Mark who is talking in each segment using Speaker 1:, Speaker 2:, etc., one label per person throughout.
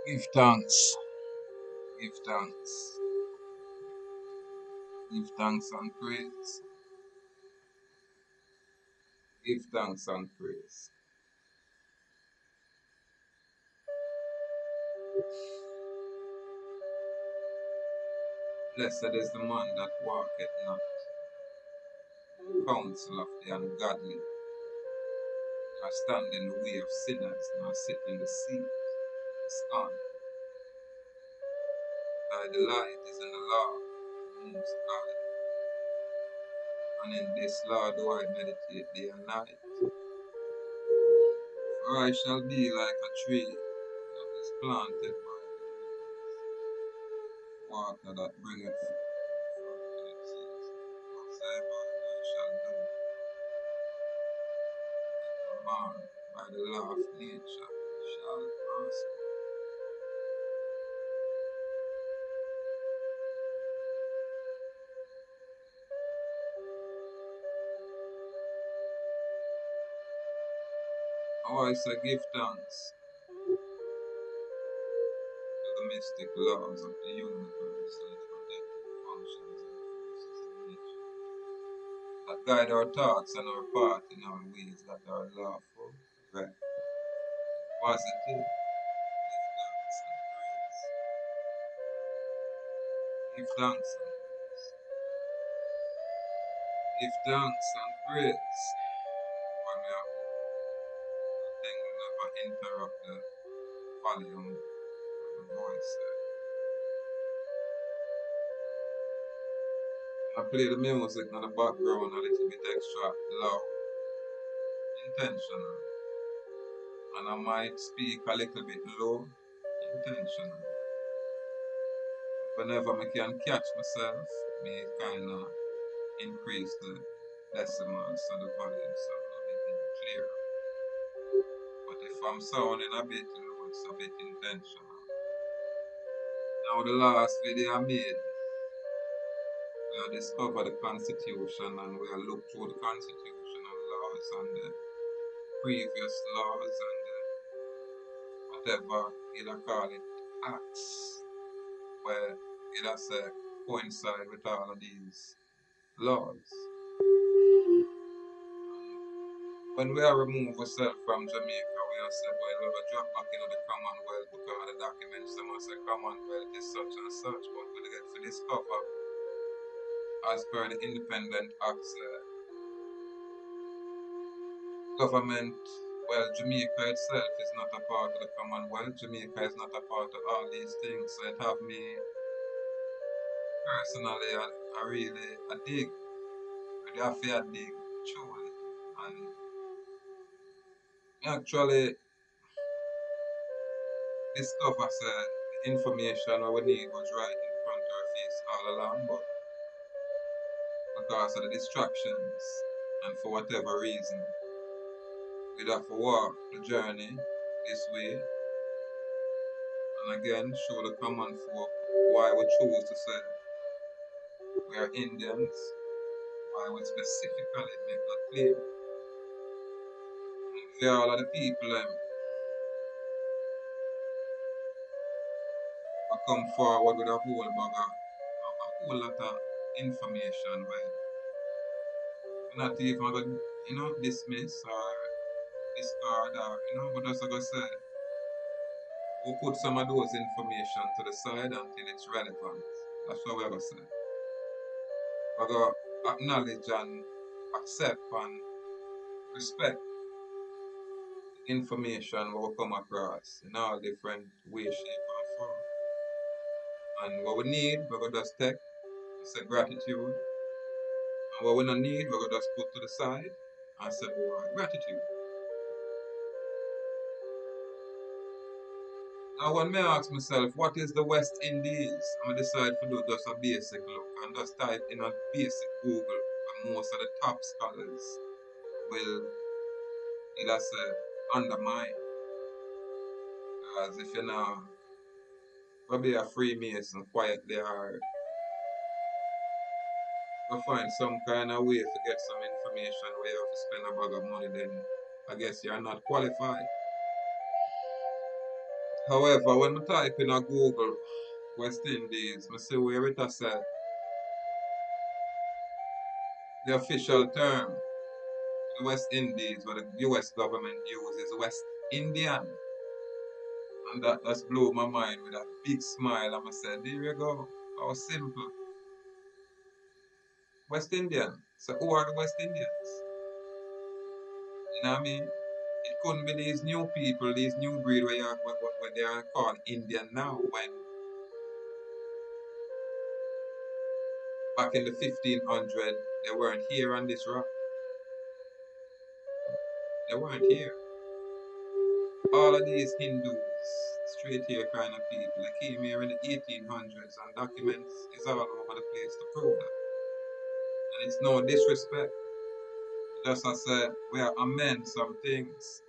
Speaker 1: Give thanks, give thanks, give thanks and praise, give thanks and praise. Blessed is the man that walketh not in the counsel of the ungodly, nor stand in the way of sinners, nor sit in the seat of the scornful. Thy delight is in the law of the Most High, and in this law do I meditate day and night. For I shall be like a tree that is planted by the rivers, water that bringeth forth in its season. Whatsoever I shall do, a man by the law of nature shall prosper. How I say give thanks to the mystic laws of the universe and its protective functions and forces in nature, that guide our thoughts and our path in our ways that are lawful, correct, positive. Give thanks and praise. Give thanks and praise. Give thanks and praise. When we are home, the thing will never interrupt the volume of the voice. I play the music in the background a little bit extra loud, intentional. And I might speak a little bit low, intentional. Whenever I can catch myself, me kind of increase the decimals so the volume sound a bit more clear. But if I'm sounding a bit low, it's a bit intentional. Now the last video I made, we have discovered the Constitution and we have looked through the constitutional laws and the previous laws and the whatever you call it, acts, where it has coincide with all of these laws. When we are remove ourselves from Jamaica, we have said, well, we will drop back into the Commonwealth because the documents them say Commonwealth is such and such, but we get to discover, as per the Independent Acts, government, well, Jamaica itself is not a part of the Commonwealth. Jamaica is not a part of all these things. So it have me personally, I really, I dig. I have to dig truly. And actually discover the information what we need was right in front of our face all along, but because of the distractions and for whatever reason, we'd have to walk the journey this way and again show the common folk why we choose to say we are Indians, why we specifically make that claim. And for all of the people who come forward with a whole bag of a whole lot of information where we're not even going to dismiss or discard or we're just going to say we'll put some of those information to the side until it's relevant. That's what we're going to say. We're going to acknowledge and accept and respect the information we will come across in all different ways, shape, and form. And what we need, we're going to just take, say gratitude. And what we don't need, we're going to just put to the side and say gratitude. Now, when I ask myself, what is the West Indies? I'm decide to do just a basic look and just type in a basic Google where most of the top scholars will either say undermine. Because if you're not probably a Freemason quietly or go find some kind of way to get some information where you have to spend a bag of money, then I guess you're not qualified. However, when I type in a Google West Indies, I see where it has said the official term the West Indies, what the US government uses, West Indian. And that just blew my mind with a big smile. And I said, there you go. How simple. West Indian. So who are the West Indians? You know what I mean? It couldn't be these new people, these new breed where they are called Indian now, when back in the 1500s they weren't here on this rock. They weren't here. All of these Hindus, straight here kind of people, they came here in the 1800s, and documents is all over the place to prove that. And it's no disrespect. Just as we are amend some things.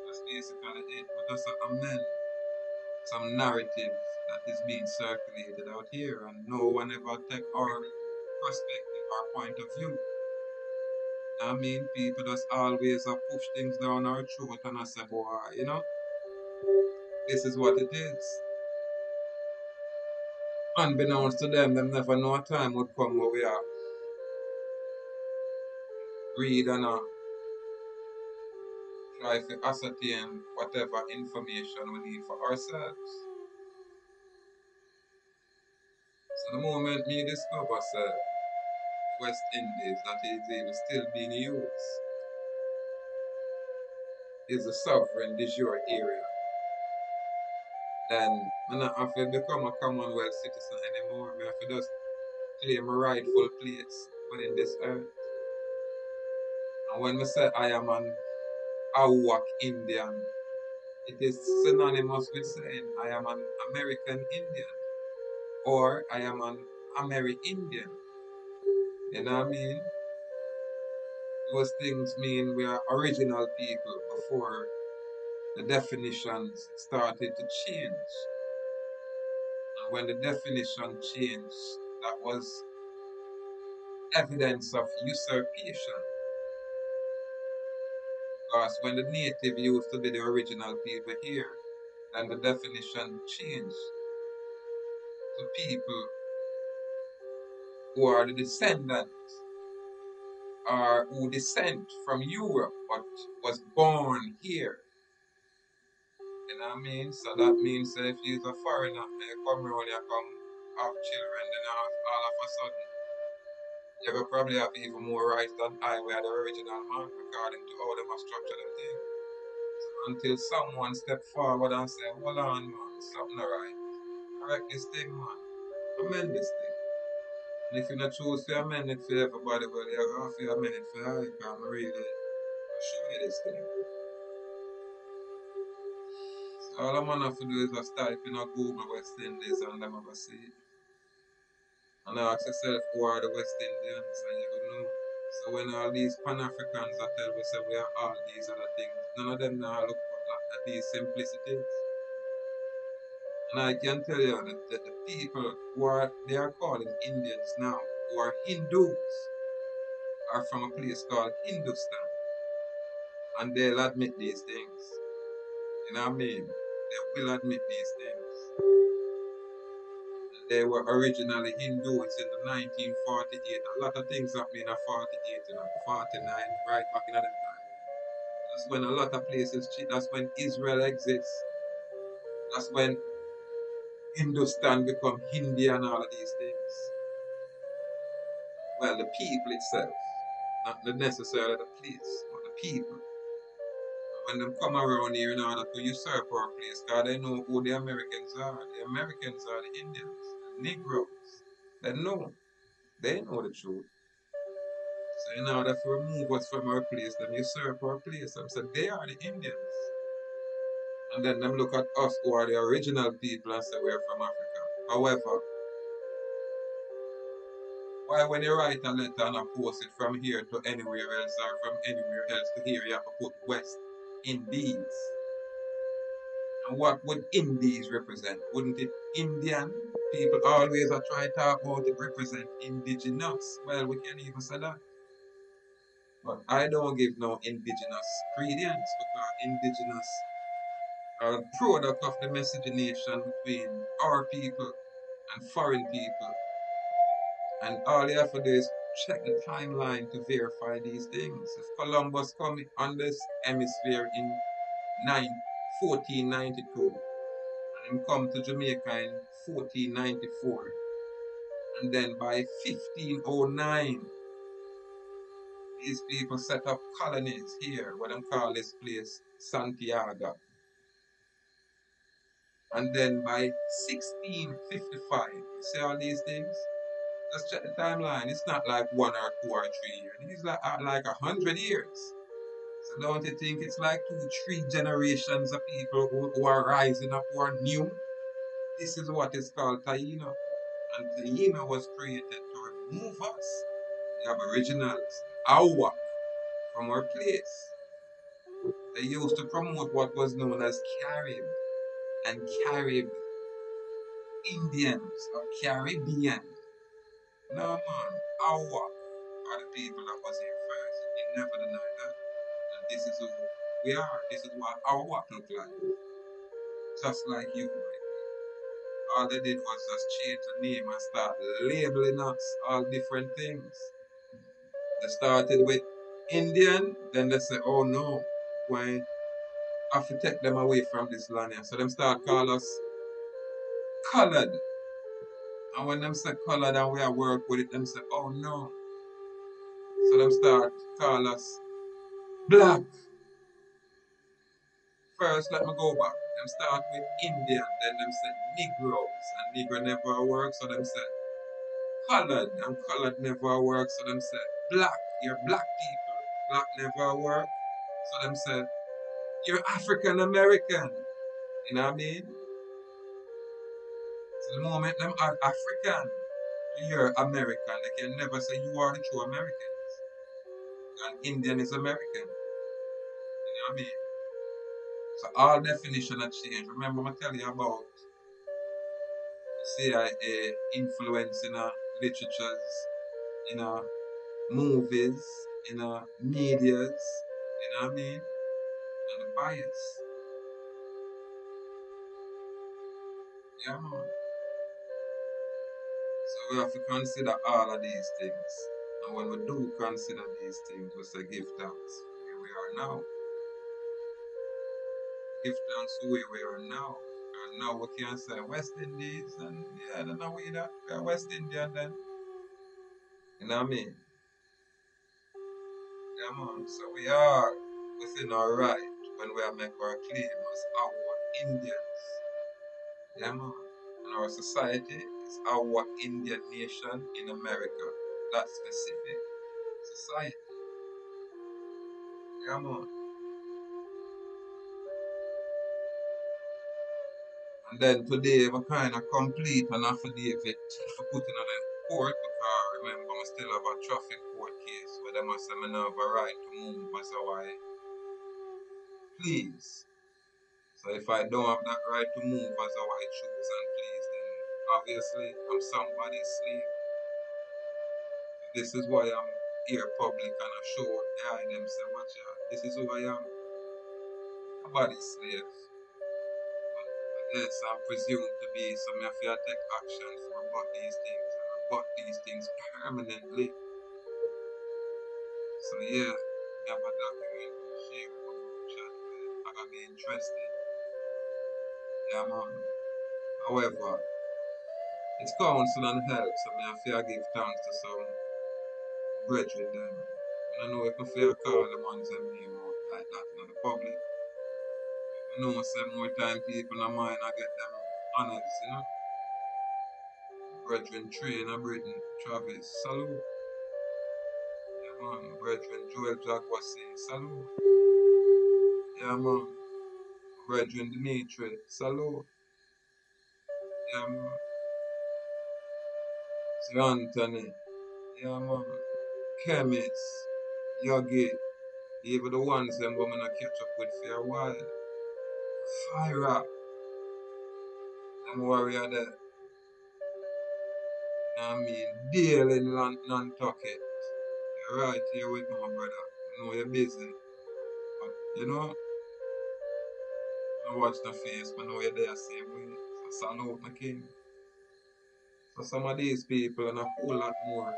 Speaker 1: That's basically it. We just amend some narrative that is being circulated out here, and no one ever take our perspective, our point of view. I mean, people just always push things down our throat, and I say, boy, this is what it is. Unbeknownst to them never know a time would come where we are read and try to ascertain whatever information we need for ourselves. So the moment me discover West Indies that is even still being used is a sovereign de jure area, then I not have to become a Commonwealth citizen anymore. I have to just claim a rightful place within this earth. And when I say I am an Awak Indian, it is synonymous with saying I am an American Indian or I am an Ameri-Indian. You know what I mean? Those things mean we are original people before the definitions started to change. And when the definition changed, that was evidence of usurpation. Because when the native used to be the original people here, then the definition changed to people who are the descendants or who descend from Europe but was born here. You know what I mean? So that means that if you're a foreigner and you come around, you come have children, then all of a sudden you will probably have even more rights than I were the original man according to how they must structure the thing. So until someone step forward and say, hold on man, something alright. Correct this thing man. Amend this thing. And if you not choose to amend it for everybody, well you have to amend it for I can really show you this thing. So all I'm gonna have to do is just type in a Google West Indies and I'm gonna see it. And ask yourself who are the West Indians and you will know. So when all these Pan-Africans are tell us that we are all these other things, none of them now look at these simplicities. And I can tell you that the people who are they are calling Indians now, who are Hindus, are from a place called Hindustan. And they'll admit these things. You know what I mean? They will admit these things. They were originally Hindus in the 1948. A lot of things happened in 48 and 49, right back in that time. That's when a lot of places change. That's when Israel exists. That's when Hindustan become Hindi and all of these things. Well, the people itself, not necessarily the place, but the people. When them come around here in order to usurp our place, because they know who the Americans are. The Americans are the Indians, the Negroes. They know. They know the truth. So in order to remove us from our place, them usurp our place. Them say they are the Indians. And then them look at us who are the original people and say we're from Africa. However, why when you write a letter and post it from here to anywhere else or from anywhere else to here you have to put West Indies? And what would Indies represent? Wouldn't it Indian? People always are trying to talk about it represent indigenous. Well, we can't even say that. But I don't give no indigenous credence because indigenous are a product of the miscegenation between our people and foreign people. And all you have to do is check the timeline to verify these things. If Columbus come on this hemisphere in 1492, and him come to Jamaica in 1494, and then by 1509, these people set up colonies here, what them call this place Santiago. And then by 1655, you see all these things? Just check the timeline. It's not like 1 or 2 or 3 years. It's like 100 years. So don't you think it's like 2, 3 generations of people who are rising up, who are new? This is what is called Taino. And Taino was created to remove us, the Aboriginals, Awa, from our place. They used to promote what was known as Carib and Carib Indians or Caribbean. No man, Awa are the people that was here first. You can never deny that. And this is who we are. This is what our work look like. Just like you, my people. All they did was just change the name and start labeling us all different things. They started with Indian, then they say, oh no, why have to take them away from this land here. So them start call us colored. And when them say colored and we are work with it, them say, oh no. So them start call us black. First, let me go back. Them start with Indian, then them say Negroes, and Negro never work, so them say colored, and colored never work, so them say black. You're black people, black never work, so them say you're African American. You know what I mean? So the moment them add African to your American, they can never say you are the true Americans. And Indian is American. You know what I mean? So all definition have changed. Remember I tell you about CIA influence in literatures, in movies, in medias, you know what I mean? And the bias. Yeah, man. So we have to consider all of these things. And when we do consider these things, we say give thanks where we are now. Give thanks to where we are now. And now we can say West Indies, and yeah, then now we are West Indian then. You know what I mean? Yeah, man. So we are within our right when we are make our claim as our Indians. Yeah, man. And our society is our Indian nation in America. That specific society. Yeah, man. And then today we kind of complete an affidavit for putting on the court because remember we still have a traffic court case where they must say me not have a right to move as how I please. So if I don't have that right to move as how I choose and please, then obviously I'm somebody's slave. This is why I'm here public and I show behind them say, watch out, this is who I am. Nobody's slave. But yes, I'm presumed to be, so I have to take action for about these things and about these things permanently. So yeah, I have a document to share with my group chat where I gotta be interested. Yeah man. However, it's counsel and help, so I have to give thanks to some brethren them. And I know if I feel call them ones them name out like that in the public. I know say more time people in mind I get them honors, you know. Brethren Train and Britain, Travis, salute. Yeah man, brethren Joel Jaguasi, salute. Yeah man. Brethren Dimitri, salute. Yeah man. Sir Anthony, yeah man. Chemist, Yogi, even the ones them women I catch up with for a while. Fire, them warrior there. You know what I mean? Daily Nantucket. You're right here with me, my brother. I know you're busy. But, you know, I watch the face, but know you're there same way. So salute my king. So some of these people and a whole lot more.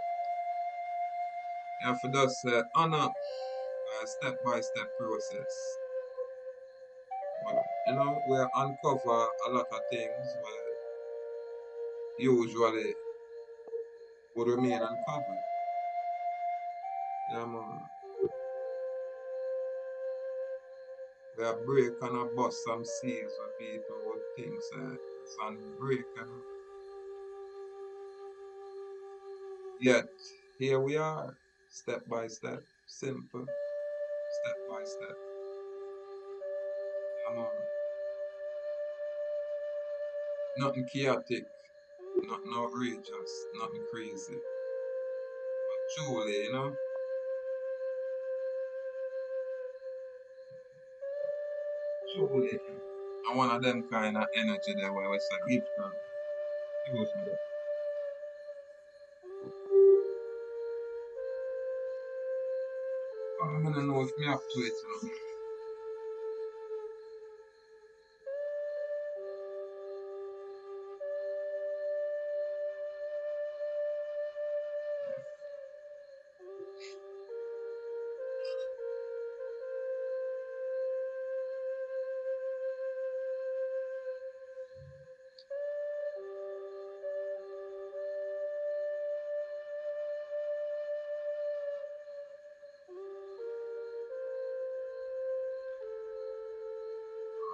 Speaker 1: You have to just honor a step-by-step process. But, we uncover a lot of things where usually would remain uncovered. Yeah, man. We are break and a bust some seals where people would think it's unbreakable. Yet, here we are, step by step, simple, step by step. Yeah, man. Nothing chaotic, nothing outrageous, nothing crazy. But truly, truly, I one of them kind of energy there where it's a gift. Excuse me. I'm gonna know if me up to it.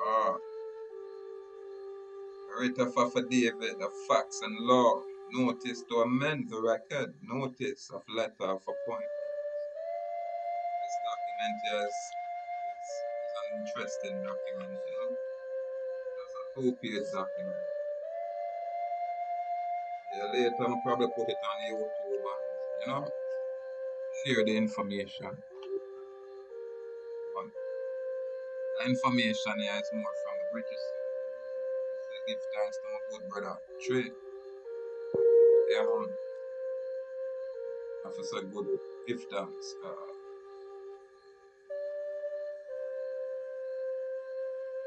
Speaker 1: Ah, written for David, the facts and law. Notice to amend the record. Notice of letter of appointment. This document is an interesting document. It's a two-page document. Yeah, later I'll probably put it on YouTube and, share the information. But the information here is more from the British side. So give thanks to my good brother, Trey. Yeah, man. That's a good give thanks.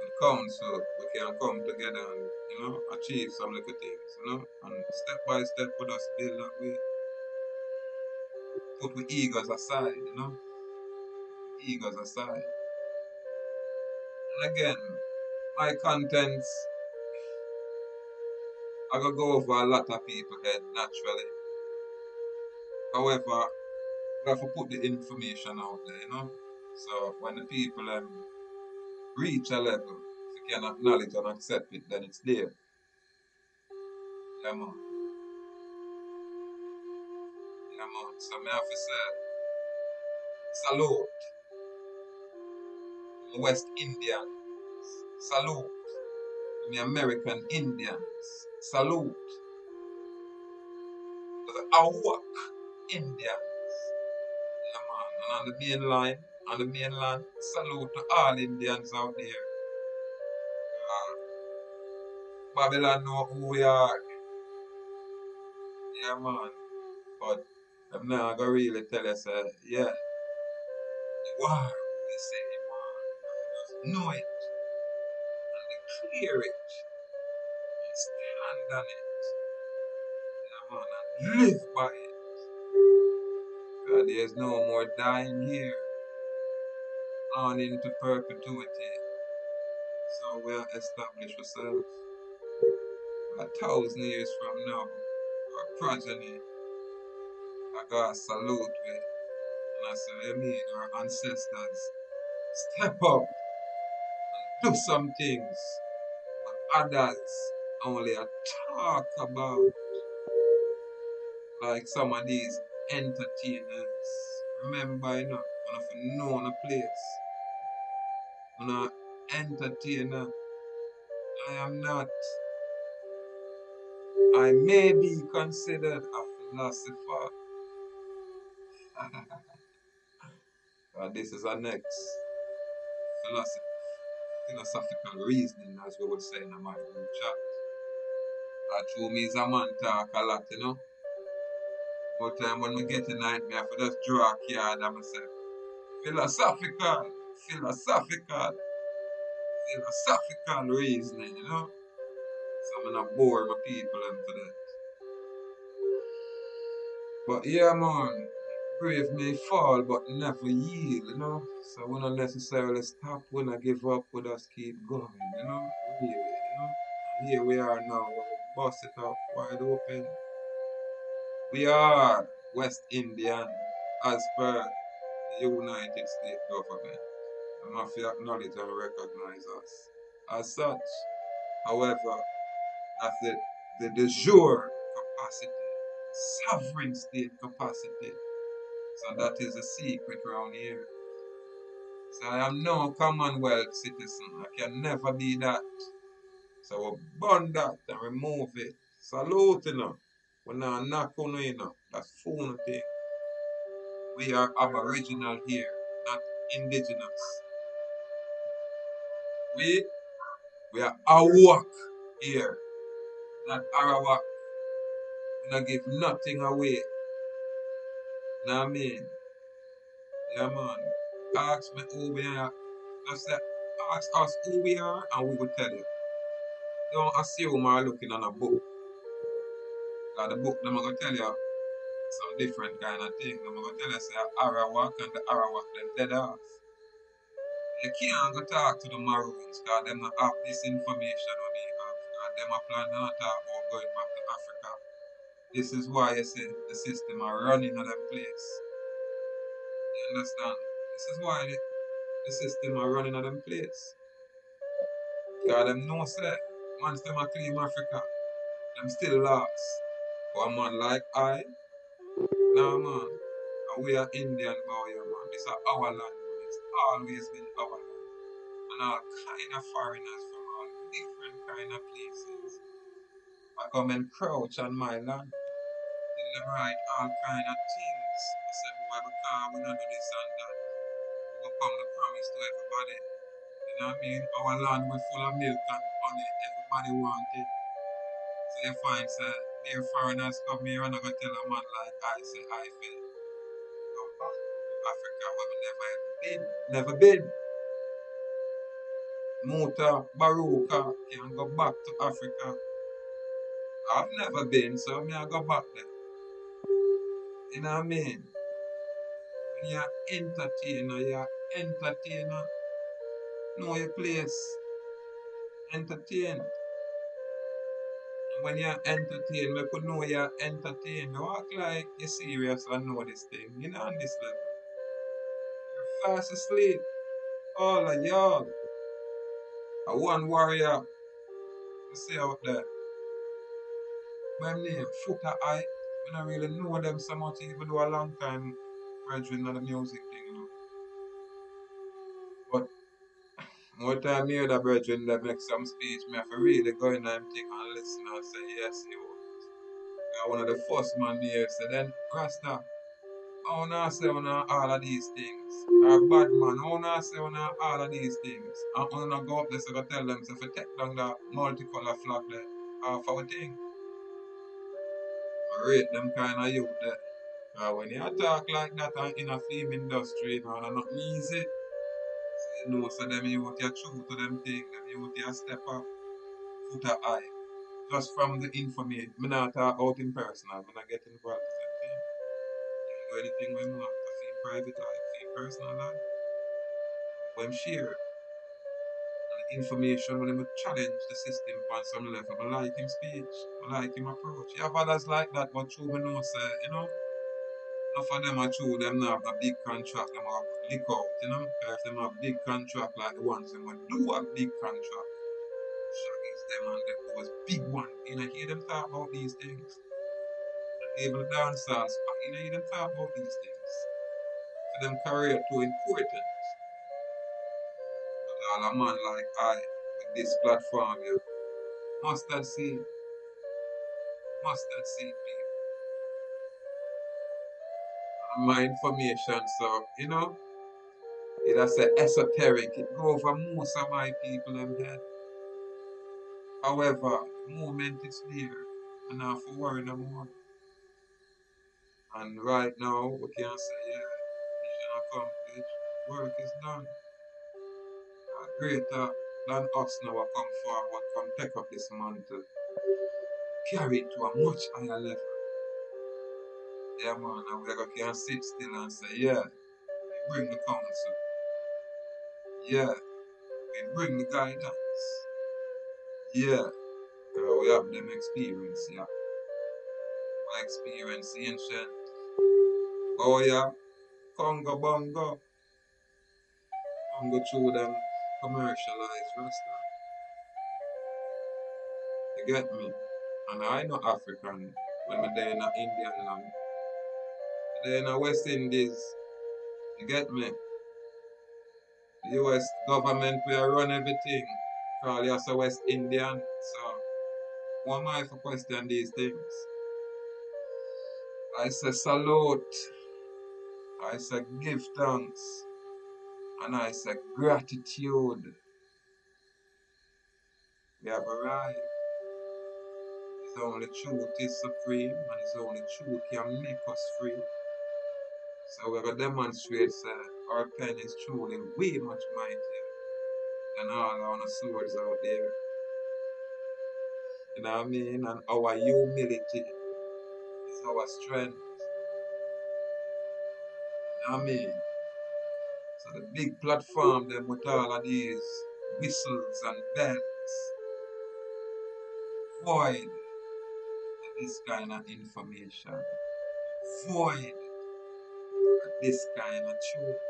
Speaker 1: With council, we can come together and, achieve some little things. And step by step, we just build that way. Put the egos aside. Egos aside. And again, my contents, I gonna go over a lot of people head naturally. However, we have to put the information out there. So when the people reach a level, if you can acknowledge and accept it, then it's there. Yeah, man. Yeah, man. So I have to say, salute the West Indians. Salute the American Indians. Salute the Awak Indians. Yeah, man. And on the mainland, salute to all Indians out there. Babylon know who we are. Yeah, man. But I'm not gonna really tell us, yeah, the war, who we say the war. You just know it and declare it and stand on it. Yeah, man, and live by it. God, there's no more dying here on into perpetuity. So we'll establish ourselves 1,000 years from now. Our progeny, I got salute with. And I say, I mean, our ancestors step up and do some things what others only a talk about. Like some of these entertainers. Remember, one of a known place. When an entertainer, I am not. I may be considered a philosopher. This is our next philosophical reasoning, as we would say in my group chat. True me is a man talk a lot. But when we get in night, I have to just draw a card and I say, philosophical, philosophical, philosophical reasoning, you know. So I'm gonna bore my people into that. But yeah, man, brave may fall but never yield, you know. So we don't necessarily stop, we don't give up, we just keep going, you know. Really, you know. And here we are now, we bust it up wide open. We are West Indian as per the United States government. I must acknowledge and recognize us as such. However, that's the de jure capacity, sovereign state capacity. So that is a secret around here. So I am no Commonwealth citizen. I can never be that. So we burn that and remove it. Salute, you know. We not knock on it, you know. That's phone thing. We are aboriginal here, not indigenous. We are Awak here, not Arawak. We not give nothing away. Know what I mean? Yeah, man. Ask me who we are. Just say, ask us who we are and we will tell you. Don't assume I'm looking on a book. Because the book, them going to tell you some different kind of thing. Them going to tell you, say, Arawak and the Arawak, them dead off. You can't go talk to the Maroons because them not have this information on they have. Because them are planning to talk about going back to Africa. This is why you say the system are running on them place. You understand? This is why the system are running on them place. Because them know say, once them are claim Africa, them still lost. But a man like I, nah man, and we are Indian boy here, man. This is our land, man. It's always been our land. And all kind of foreigners from all different kind of places I come and crouch on my land. Tell them write all kind of things. I said, boy, because we don't do this and that. We will come to promise to everybody. You know what I mean? Our land we're full of milk and honey. Everybody want it. So you find say their foreigners come here and I go tell a man like I say I feel go back to Africa where we never ever been. Never been. Muta, Baruka can go back to Africa. I've never been, so me I go back there. You know what I mean? When you're entertainer, know your place, entertain. And when you're entertained, we could know you're entertained. Don't act like you're serious and know this thing. You know on this level. You're fast asleep. All of y'all. A one warrior. You see out there. My name, Footer Eye. I don't really know them so much, even though a long time graduating on the music thing, you know. But more time me hear the brethren that make some speech, me have to really go in and think and listen and say, yes, you. One of the first man me hear say, then, Rasta, I wanna say on all of these things. Or bad man, I wanna say on all of these things. And I wanna go up there so I tell them, so if you take down the multicolor flag there, half our thing. I rate them kind of youth there. When you talk like that in a film industry, you know, not easy. So you know, so them youth you true to them thing, them youth you step up, foot a eye. Just from the information, I'm not talk out in personal, I'm not get involved in that thing. You can do anything when you want, to feel private life, feel personal life. When share and the information when him challenge the system on some level. I like him speech, I like him approach. You have others like that, but true me know say, you know, enough of them are true, them not have a big contract, them have lick out, you know. If them have big contract like the ones them when do have big contract, shaggies them and them those big one. You know, hear them talk about these things. And even the dancers, you know, hear them talk about these things. For them career too important. But all a man like I with this platform here, mustard seed, people. And my information, so you know, it's a esoteric, it go over most of my people them head. However, the moment it's there, and I have to worry no more. And right now, we can say, yeah, mission accomplished, work is done. Greater than us now come forward, come take up this mantle, carry it to a much higher level. Yeah, man, and we can sit still and say, yeah, we bring the counsel. Yeah, we bring the guidance. Yeah, we have them experience, yeah. We experience ancient. Oh, yeah, Congo Bongo. And go through them commercialized restaurant. You get me? And I know African when I'm there in a Indian land. There in a West Indies. You get me? The US government will run everything. Call you as a West Indian. So who am I for question these things? I say salute. I say give thanks. And I say gratitude. We have arrived. His only truth is supreme, and His only truth can make us free. So we're going to demonstrate that our pen is truly way much mightier than all our swords out there. You know what I mean? And our humility is our strength. You know what I mean? So the big platform them with all of these whistles and bells void of this kind of information. Void of this kind of truth.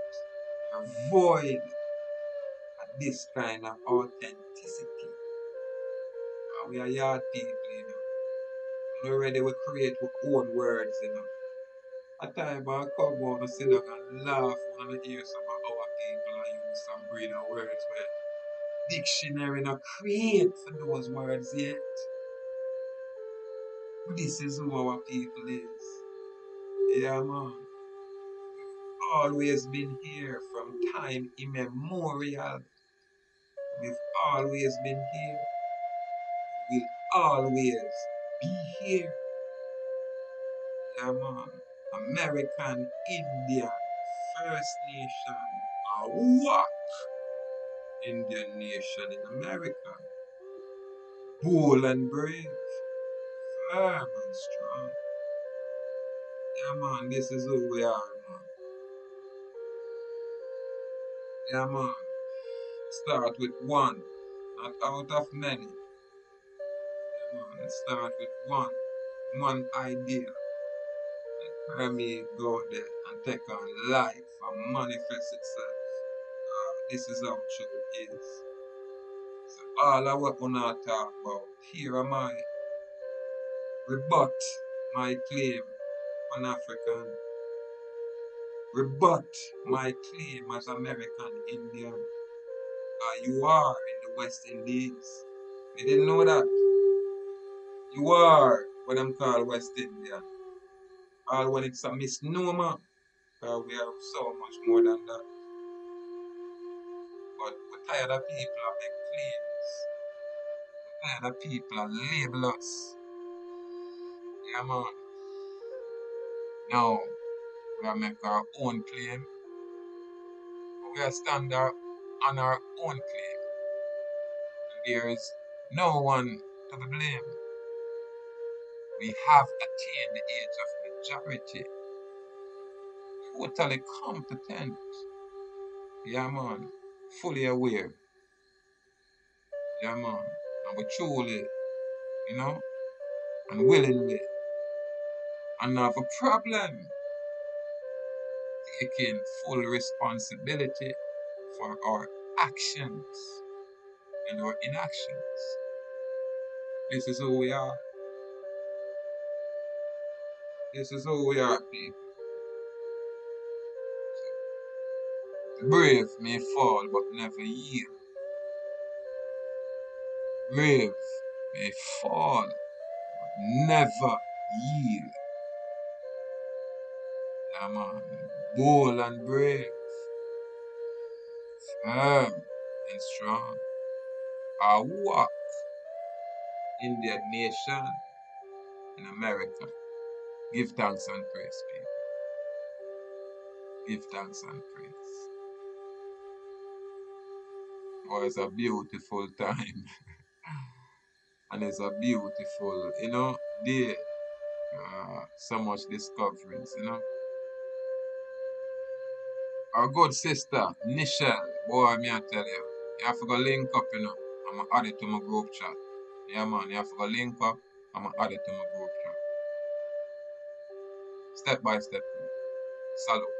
Speaker 1: Void of this kind of authenticity. And we are yard people, you know. And already we create our own words, you know. At time I come home and sit down and laugh when I hear some of our people and use some breed of words where dictionary not create for those words yet. This is who our people is. Yeah, man. Always been here from time immemorial. We've always been here. We'll always be here. Yeah, man. American, Indian, First Nation, what? Indian nation in America. Bold and brave, firm and strong. Yeah, man, this is who we are, man. Yeah, man. Start with one, not out of many. Yeah, man. Let's start with one idea. Permeate, go there and take on life and manifest itself. This is how truth is. So all of what we not talk about, here am I. Rebut my claim, Pan African. Rebut my claim as American Indian. You are in the West Indies. You didn't know that? You are what I'm called West Indian. All when it's a misnomer. We are so much more than that. But we're tired of people that make claims. We're tired of people that label us. Yeah, man. Now, we are make our own claim. We are stand on our own claim. There is no one to be blamed. We have attained the age of majority. Totally competent. Yeah, man. Fully aware. Yeah, man. And we truly, you know, and willingly, and have a problem taking full responsibility for our actions and our inactions. This is who we are. This is who we are, people. The brave may fall but never yield. Brave may fall but never yield. Yeah, man. Bold and brave, firm and strong. Our walk in their nation in America. Give thanks and praise, people. Give thanks and praise. Oh, it's a beautiful time. And it's a beautiful, day. So much discoveries, Our good sister, Nichelle, boy, me I tell you, you have to go link up, I'm going to add it to my group chat. Yeah, man, you have to go link up, I'm going to add it to my group chat. Step by step. Salute.